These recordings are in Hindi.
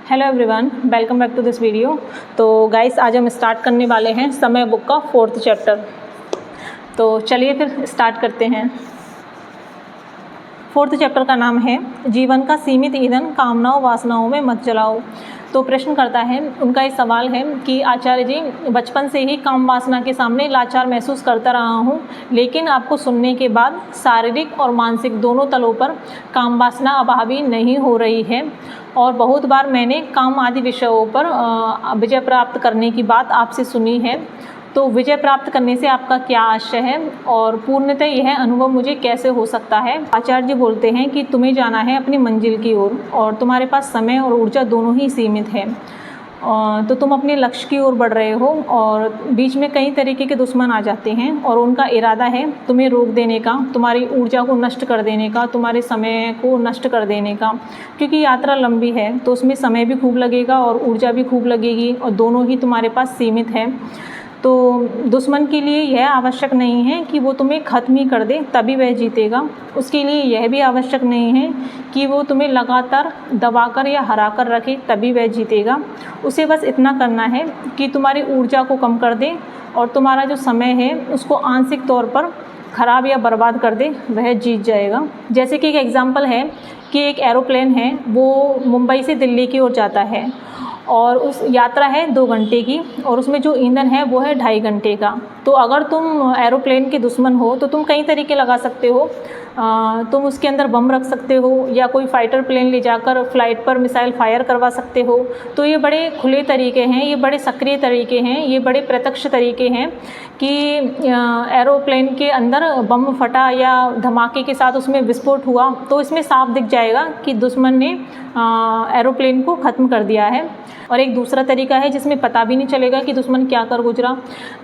Hello everyone, welcome back to this video. तो गाइस, आज हम स्टार्ट करने वाले हैं समय बुक का 4th चैप्टर। तो चलिए फिर स्टार्ट करते हैं। 4th चैप्टर का नाम है जीवन का सीमित ईंधन कामनाओं वासनाओं में मत जलाओ। तो प्रश्न करता है, उनका ये सवाल है कि आचार्य जी, बचपन से ही काम वासना के सामने लाचार महसूस करता रहा हूँ, लेकिन आपको सुनने के बाद शारीरिक और मानसिक दोनों तलों पर काम वासना अब हावी नहीं हो रही है और बहुत बार मैंने काम आदि विषयों पर विजय प्राप्त करने की बात आपसे सुनी है। तो विजय प्राप्त करने से आपका क्या आशय है और पूर्णतः यह अनुभव मुझे कैसे हो सकता है? आचार्य जी बोलते हैं कि तुम्हें जाना है अपनी मंजिल की ओर और तुम्हारे पास समय और ऊर्जा दोनों ही सीमित है। तो तुम अपने लक्ष्य की ओर बढ़ रहे हो और बीच में कई तरीके के दुश्मन आ जाते हैं और उनका इरादा है तुम्हें रोक देने का, तुम्हारी ऊर्जा को नष्ट कर देने का, तुम्हारे समय को नष्ट कर देने का। क्योंकि यात्रा लंबी है तो उसमें समय भी खूब लगेगा और ऊर्जा भी खूब लगेगी और दोनों ही तुम्हारे पास सीमित है। तो दुश्मन के लिए यह आवश्यक नहीं है कि वो तुम्हें ख़त्म ही कर दे तभी वह जीतेगा। उसके लिए यह भी आवश्यक नहीं है कि वो तुम्हें लगातार दबाकर या हरा कर रखे तभी वह जीतेगा। उसे बस इतना करना है कि तुम्हारी ऊर्जा को कम कर दे और तुम्हारा जो समय है उसको आंशिक तौर पर ख़राब या बर्बाद कर दे, वह जीत जाएगा। जैसे कि एक एग्ज़ाम्पल है कि एक एरोप्लेन है, वो मुंबई से दिल्ली की ओर जाता है और उस यात्रा है 2 घंटे की और उसमें जो ईंधन है वो है 2.5 घंटे का। तो अगर तुम एरोप्लेन के दुश्मन हो तो तुम कई तरीके लगा सकते हो। तुम उसके अंदर बम रख सकते हो या कोई फाइटर प्लेन ले जाकर फ्लाइट पर मिसाइल फायर करवा सकते हो। तो ये बड़े खुले तरीके हैं, ये बड़े सक्रिय तरीके हैं, ये बड़े प्रत्यक्ष तरीके हैं कि एरोप्लेन के अंदर बम फटा या धमाके के साथ उसमें विस्फोट हुआ तो इसमें साफ दिख जाएगा कि दुश्मन ने एरोप्लेन को ख़त्म कर दिया है। और एक दूसरा तरीका है जिसमें पता भी नहीं चलेगा कि दुश्मन क्या कर गुजरा।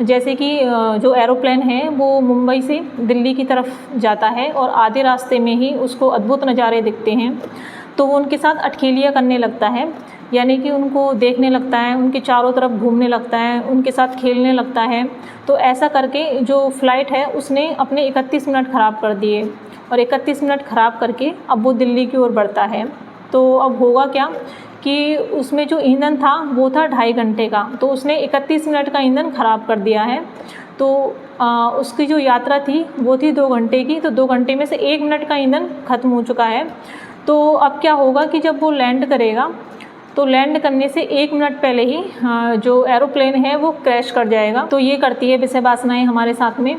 जैसे कि जो एरोप्लेन है वो मुंबई से दिल्ली की तरफ जाता है और आधे रास्ते में ही उसको अद्भुत नज़ारे दिखते हैं तो वो उनके साथ अटखेलियाँ करने लगता है, यानी कि उनको देखने लगता है, उनके चारों तरफ घूमने लगता है, उनके साथ खेलने लगता है। तो ऐसा करके जो फ़्लाइट है उसने अपने 31 मिनट ख़राब कर दिए और 31 मिनट ख़राब करके अब वो दिल्ली की ओर बढ़ता है। तो अब होगा क्या कि उसमें जो ईंधन था वो था 2.5 घंटे का, तो उसने 31 मिनट का ईंधन ख़राब कर दिया है। तो उसकी जो यात्रा थी वो थी 2 घंटे की, तो 2 घंटे में से 1 मिनट का ईंधन ख़त्म हो चुका है। तो अब क्या होगा कि जब वो लैंड करेगा तो लैंड करने से 1 मिनट पहले ही जो एरोप्लेन है वो क्रैश कर जाएगा। तो ये करती है विषय वासनाएँ हमारे साथ में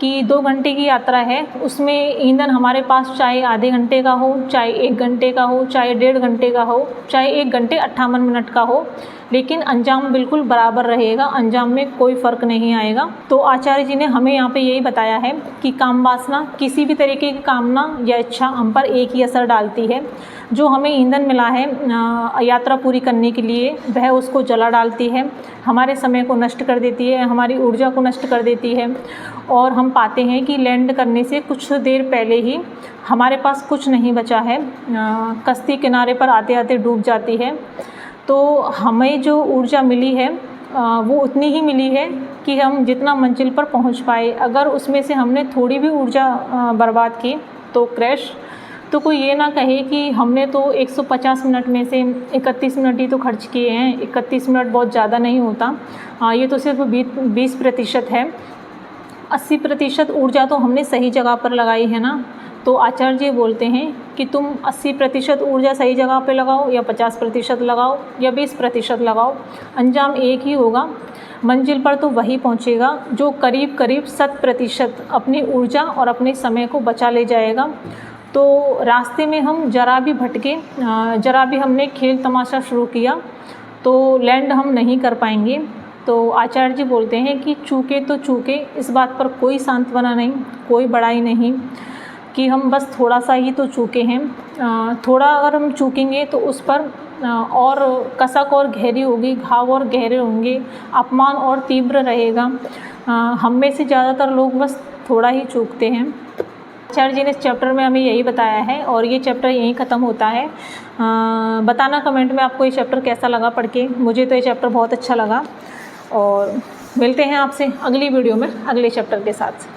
कि 2 घंटे की यात्रा है, उसमें ईंधन हमारे पास चाहे आधे घंटे का हो, चाहे 1 घंटे का हो, चाहे 1.5 घंटे का हो, चाहे 1 घंटे 58 मिनट का हो, लेकिन अंजाम बिल्कुल बराबर रहेगा, अंजाम में कोई फ़र्क नहीं आएगा। तो आचार्य जी ने हमें यहाँ पे यही बताया है कि काम वासना, किसी भी तरीके की कामना या इच्छा हम पर एक ही असर डालती है। जो हमें ईंधन मिला है यात्रा पूरी करने के लिए, वह उसको जला डालती है, हमारे समय को नष्ट कर देती है, हमारी ऊर्जा को नष्ट कर देती है और हम पाते हैं कि लैंड करने से कुछ देर पहले ही हमारे पास कुछ नहीं बचा है, कश्ती किनारे पर आते आते डूब जाती है। तो हमें जो ऊर्जा मिली है वो उतनी ही मिली है कि हम जितना मंजिल पर पहुंच पाए। अगर उसमें से हमने थोड़ी भी ऊर्जा बर्बाद की तो क्रैश। तो कोई ये ना कहे कि हमने तो 150 मिनट में से 31 मिनट ही तो खर्च किए हैं, 31 मिनट बहुत ज़्यादा नहीं होता। ये तो सिर्फ 20% है, 80% ऊर्जा तो हमने सही जगह पर लगाई है ना। तो आचार्य जी बोलते हैं कि तुम 80% ऊर्जा सही जगह पे लगाओ या 50% लगाओ या 20% लगाओ, अंजाम एक ही होगा। मंजिल पर तो वही पहुंचेगा जो करीब करीब 100% अपनी ऊर्जा और अपने समय को बचा ले जाएगा। तो रास्ते में हम जरा भी भटके, जरा भी हमने खेल तमाशा शुरू किया तो लैंड हम नहीं कर पाएंगे। तो आचार्य जी बोलते हैं कि चूके तो चूके, इस बात पर कोई सांत्वना नहीं, कोई बड़ाई नहीं कि हम बस थोड़ा सा ही तो चूके हैं। थोड़ा अगर हम चूकेंगे तो उस पर और कसक और गहरी होगी, घाव और गहरे होंगे, अपमान और तीव्र रहेगा। हम में से ज़्यादातर लोग बस थोड़ा ही चूकते हैं। आचार्य जी ने इस चैप्टर में हमें यही बताया है और ये चैप्टर यहीं ख़त्म होता है। बताना कमेंट में आपको ये चैप्टर कैसा लगा पढ़ के। मुझे तो ये चैप्टर बहुत अच्छा लगा और मिलते हैं आपसे अगली वीडियो में अगले चैप्टर के साथ।